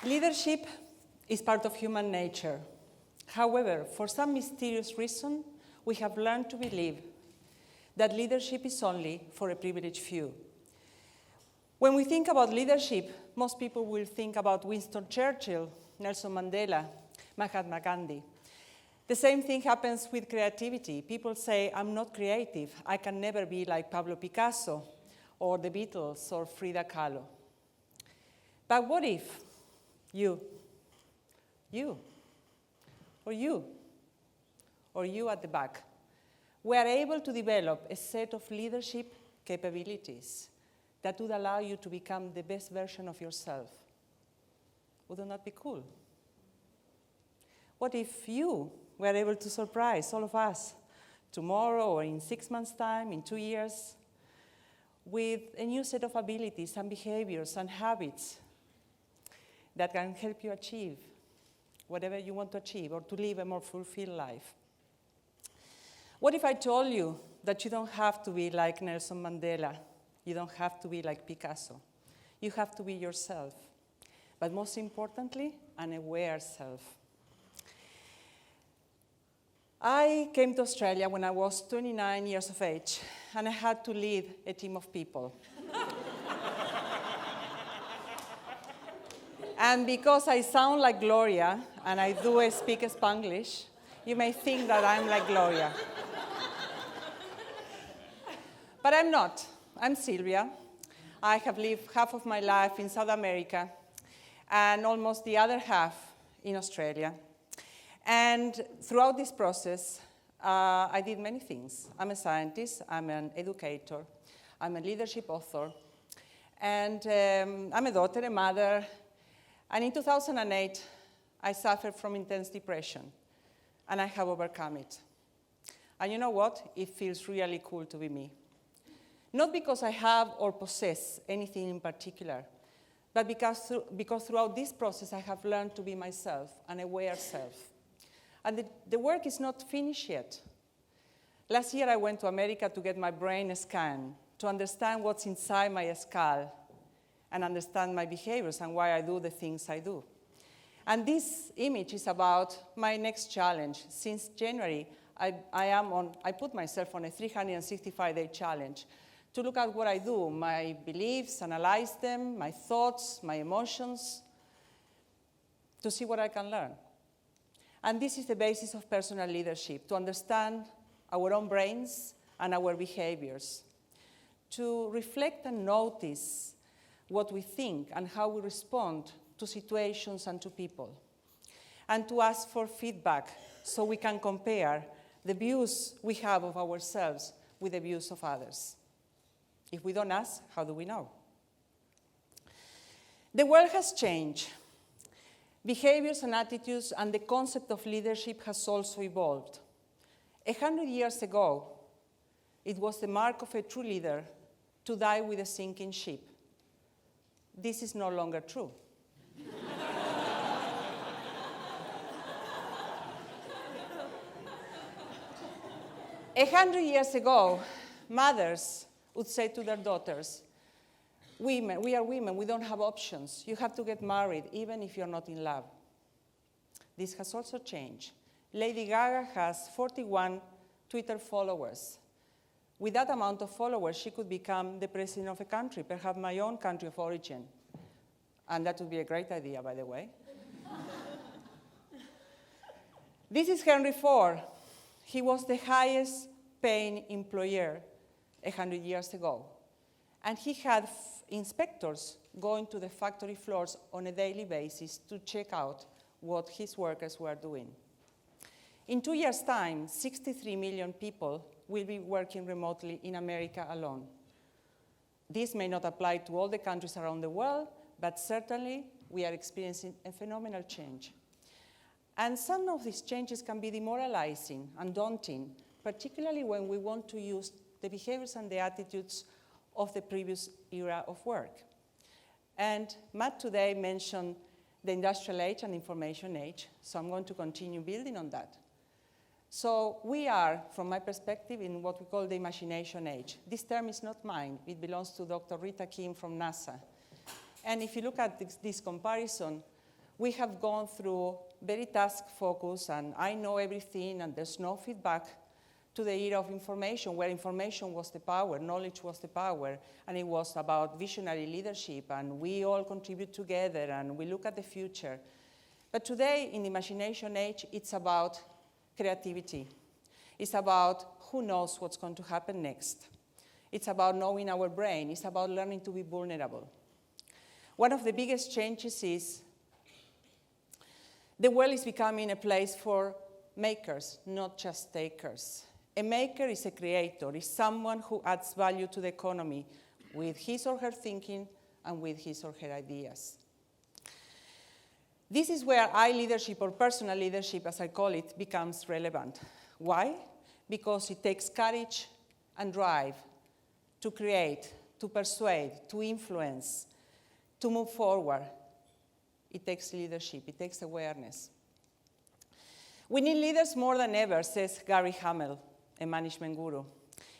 Leadership is part of human nature. However, for some mysterious reason, we have learned to believe that leadership is only for a privileged few. When we think about leadership, most people will think about Winston Churchill, Nelson Mandela, Mahatma Gandhi. The same thing happens with creativity. People say, I'm not creative. I can never be like Pablo Picasso or the Beatles or Frida Kahlo. But what if you, or you at the back, were able to develop a set of leadership capabilities that would allow you to become the best version of yourself? Wouldn't that be cool? What if you were able to surprise all of us tomorrow or in 6 months' time, in 2 years, with a new set of abilities and behaviors and habits that can help you achieve whatever you want to achieve or to live a more fulfilled life? What if I told you that you don't have to be like Nelson Mandela? You don't have to be like Picasso. You have to be yourself. But most importantly, an aware self. I came to Australia when I was 29 years of age, and I had to lead a team of people. And because I sound like Gloria, and I do speak Spanglish, you may think that I'm like Gloria. But I'm not. I'm Silvia. I have lived half of my life in South America and almost the other half in Australia. And throughout this process, I did many things. I'm a scientist, I'm an educator, I'm a leadership author, and I'm a daughter, a mother. And in 2008, I suffered from intense depression, and I have overcome it. And you know what? It feels really cool to be me. Not because I have or possess anything in particular, but because throughout this process I have learned to be myself, an aware self. And the work is not finished yet. Last year I went to America to get my brain scanned, to understand what's inside my skull, and understand my behaviors and why I do the things I do. And this image is about my next challenge. Since January, I put myself on a 365-day challenge to look at what I do, my beliefs, analyze them, my thoughts, my emotions, to see what I can learn. And this is the basis of personal leadership, to understand our own brains and our behaviors, to reflect and notice what we think and how we respond to situations and to people, and to ask for feedback so we can compare the views we have of ourselves with the views of others. If we don't ask, how do we know? The world has changed. Behaviors and attitudes and the concept of leadership has also evolved. 100 years ago, it was the mark of a true leader to die with a sinking ship. This is no longer true. 100 years ago, mothers would say to their daughters, we are women, we don't have options. You have to get married, even if you're not in love. This has also changed. Lady Gaga has 41 Twitter followers. With that amount of followers, she could become the president of a country, perhaps my own country of origin. And that would be a great idea, by the way. This is Henry Ford. He was the highest paying employer 100 years ago. And he had inspectors going to the factory floors on a daily basis to check out what his workers were doing. In 2 years' time, 63 million people will be working remotely in America alone. This may not apply to all the countries around the world, but certainly we are experiencing a phenomenal change. And some of these changes can be demoralizing and daunting, particularly when we want to use the behaviors and the attitudes of the previous era of work. And Matt today mentioned the industrial age and information age, so I'm going to continue building on that. So we are, from my perspective, in what we call the imagination age. This term is not mine. It belongs to Dr. Rita Kim from NASA. And if you look at this comparison, we have gone through very task focused and I know everything and there's no feedback to the era of information, where information was the power, knowledge was the power, and it was about visionary leadership, and we all contribute together, and we look at the future. But today, in the imagination age, it's about creativity. It's about who knows what's going to happen next. It's about knowing our brain. It's about learning to be vulnerable. One of the biggest changes is the world is becoming a place for makers, not just takers. A maker is a creator, is someone who adds value to the economy with his or her thinking and with his or her ideas. This is where I-leadership, or personal leadership, as I call it, becomes relevant. Why? Because it takes courage and drive to create, to persuade, to influence, to move forward. It takes leadership, it takes awareness. We need leaders more than ever, says Gary Hamel, a management guru.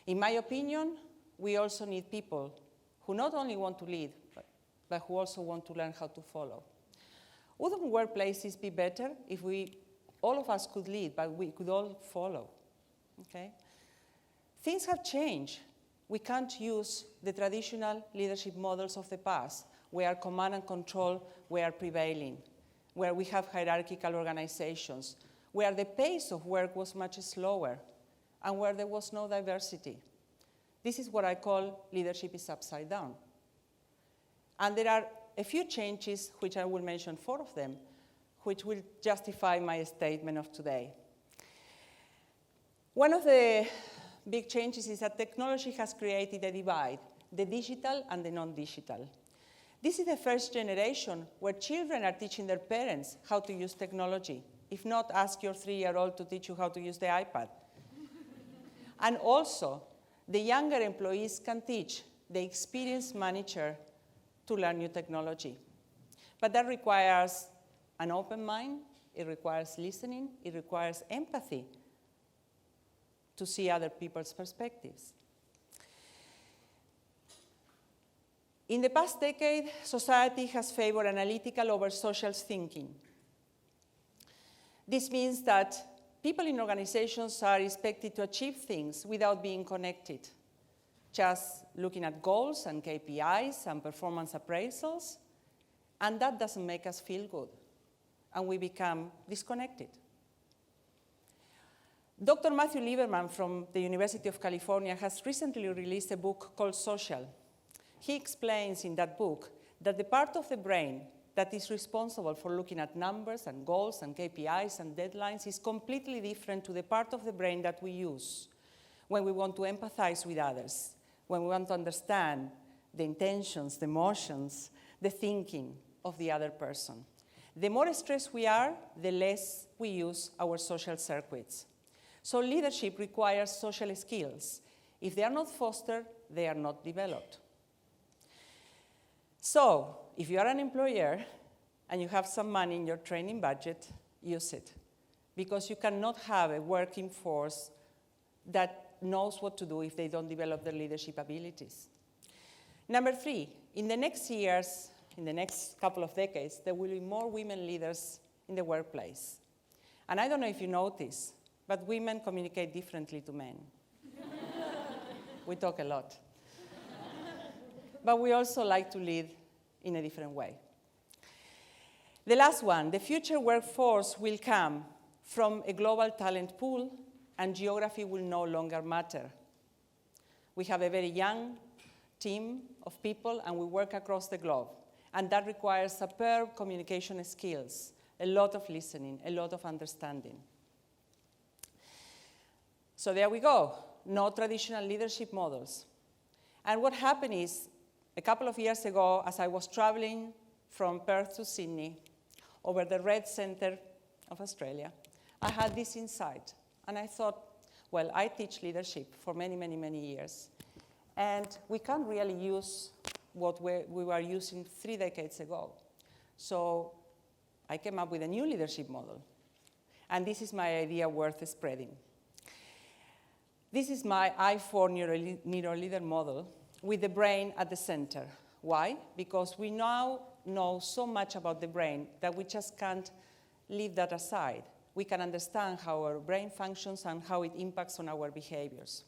In my opinion, we also need people who not only want to lead, but who also want to learn how to follow. Wouldn't workplaces be better if all of us could lead, but we could all follow? Okay? Things have changed. We can't use the traditional leadership models of the past, where command and control were prevailing, where we have hierarchical organizations, where the pace of work was much slower, and where there was no diversity. This is what I call leadership is upside down. And there are a few changes, which I will mention 4 of them, which will justify my statement of today. One of the big changes is that technology has created a divide, the digital and the non-digital. This is the first generation where children are teaching their parents how to use technology. If not, ask your 3-year-old to teach you how to use the iPad. And also, the younger employees can teach the experienced manager to learn new technology. But that requires an open mind, it requires listening, it requires empathy to see other people's perspectives. In the past decade, society has favored analytical over social thinking. This means that people in organizations are expected to achieve things without being connected, just looking at goals and KPIs and performance appraisals, and that doesn't make us feel good, and we become disconnected. Dr. Matthew Lieberman from the University of California has recently released a book called Social. He explains in that book that the part of the brain that is responsible for looking at numbers and goals and KPIs and deadlines is completely different to the part of the brain that we use when we want to empathize with others, when we want to understand the intentions, the emotions, the thinking of the other person. The more stressed we are, the less we use our social circuits. So leadership requires social skills. If they are not fostered, they are not developed. So, if you are an employer and you have some money in your training budget, use it. Because you cannot have a working force that knows what to do if they don't develop their leadership abilities. Number 3, in the next years, in the next couple of decades, there will be more women leaders in the workplace. And I don't know if you notice, but women communicate differently to men. We talk a lot. But we also like to lead in a different way. The last one, the future workforce will come from a global talent pool, and geography will no longer matter. We have a very young team of people, and we work across the globe. And that requires superb communication skills, a lot of listening, a lot of understanding. So there we go, no traditional leadership models. And what happened is, a couple of years ago, as I was traveling from Perth to Sydney, over the red center of Australia, I had this insight. And I thought, well, I teach leadership for many, many, many years. And we can't really use what we were using 3 decades ago. So I came up with a new leadership model. And this is my idea worth spreading. This is my I4 neuroleader model, with the brain at the center. Why? Because we now know so much about the brain that we just can't leave that aside. We can understand how our brain functions and how it impacts on our behaviors.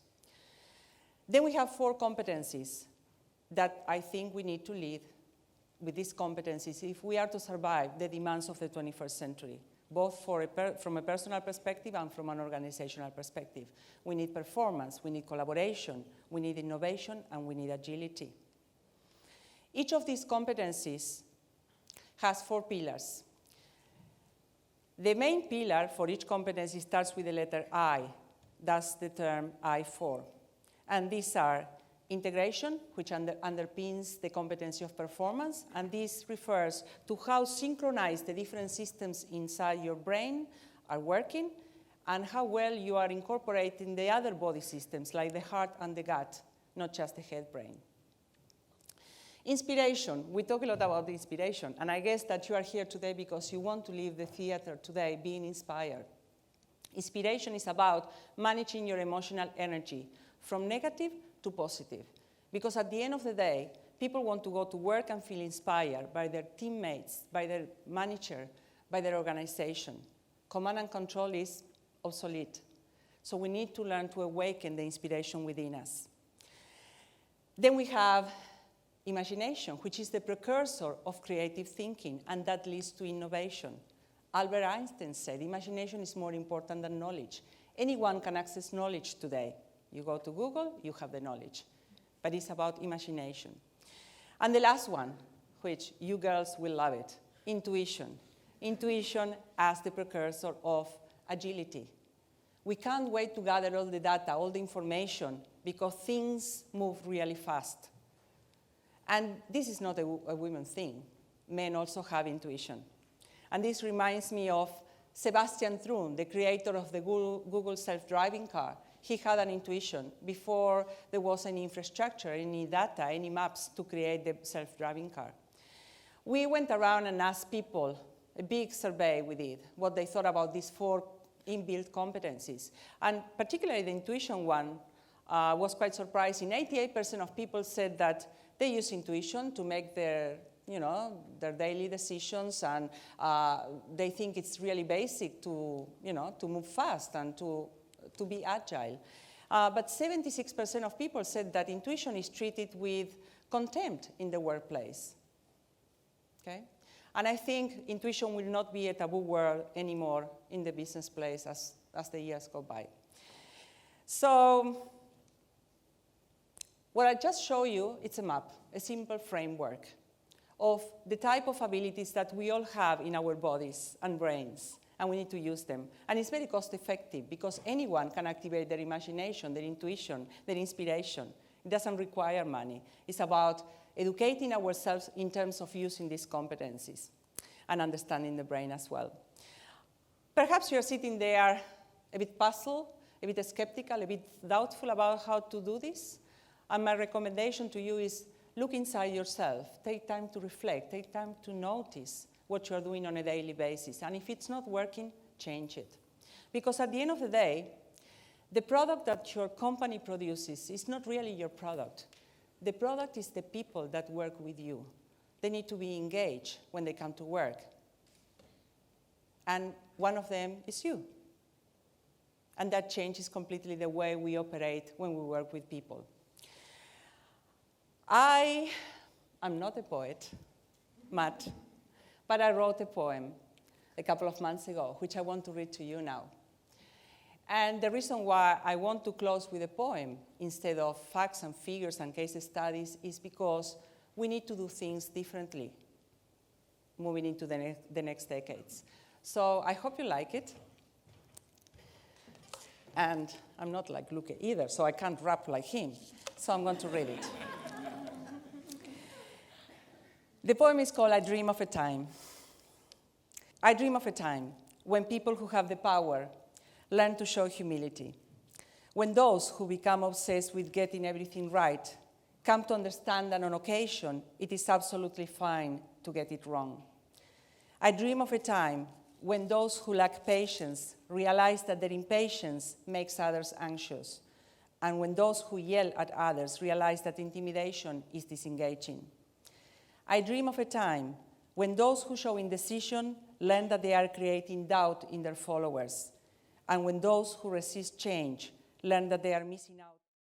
Then we have 4 competencies that I think we need to lead with these competencies if we are to survive the demands of the 21st century, both from a personal perspective and from an organizational perspective. We need performance, we need collaboration, we need innovation, and we need agility. Each of these competencies has 4 pillars. The main pillar for each competency starts with the letter I. That's the term I4. And these are integration, which underpins the competency of performance, and this refers to how synchronized the different systems inside your brain are working and how well you are incorporating the other body systems like the heart and the gut, not just the head brain. Inspiration. We talk a lot about inspiration, and I guess that you are here today because you want to leave the theater today being inspired. Inspiration is about managing your emotional energy from negative to positive. Because at the end of the day, people want to go to work and feel inspired by their teammates, by their manager, by their organization. Command and control is obsolete. So we need to learn to awaken the inspiration within us. Then we have imagination, which is the precursor of creative thinking, and that leads to innovation. Albert Einstein said, imagination is more important than knowledge. Anyone can access knowledge today. You go to Google, you have the knowledge. But it's about imagination. And the last one, which you girls will love it, intuition. Intuition as the precursor of agility. We can't wait to gather all the data, all the information, because things move really fast. And this is not a women's thing. Men also have intuition. And this reminds me of Sebastian Thrun, the creator of the Google self-driving car. He had an intuition before there was any infrastructure, any data, any maps to create the self-driving car. We went around and asked people, a big survey we did, what they thought about these 4 inbuilt competencies. And particularly the intuition one was quite surprising. 88% of people said that they use intuition to make their daily decisions, and they think it's really basic to move fast and to be agile. But 76% of people said that intuition is treated with contempt in the workplace. Okay? And I think intuition will not be a taboo word anymore in the business place as the years go by. So what I just showed you, it's a map, a simple framework of the type of abilities that we all have in our bodies and brains, and we need to use them. And it's very cost-effective because anyone can activate their imagination, their intuition, their inspiration. It doesn't require money. It's about educating ourselves in terms of using these competencies and understanding the brain as well. Perhaps you're sitting there a bit puzzled, a bit skeptical, a bit doubtful about how to do this. And my recommendation to you is look inside yourself. Take time to reflect. Take time to notice what you're doing on a daily basis. And if it's not working, change it. Because at the end of the day, the product that your company produces is not really your product. The product is the people that work with you. They need to be engaged when they come to work. And one of them is you. And that changes completely the way we operate when we work with people. I am not a poet, Matt, but I wrote a poem a couple of months ago, which I want to read to you now. And the reason why I want to close with a poem instead of facts and figures and case studies is because we need to do things differently moving into the next decades. So I hope you like it. And I'm not like Luke either, so I can't rap like him. So I'm going to read it. The poem is called I Dream of a Time. I dream of a time when people who have the power learn to show humility. When those who become obsessed with getting everything right come to understand that on occasion it is absolutely fine to get it wrong. I dream of a time when those who lack patience realize that their impatience makes others anxious, and when those who yell at others realize that intimidation is disengaging. I dream of a time when those who show indecision learn that they are creating doubt in their followers, and when those who resist change learn that they are missing out.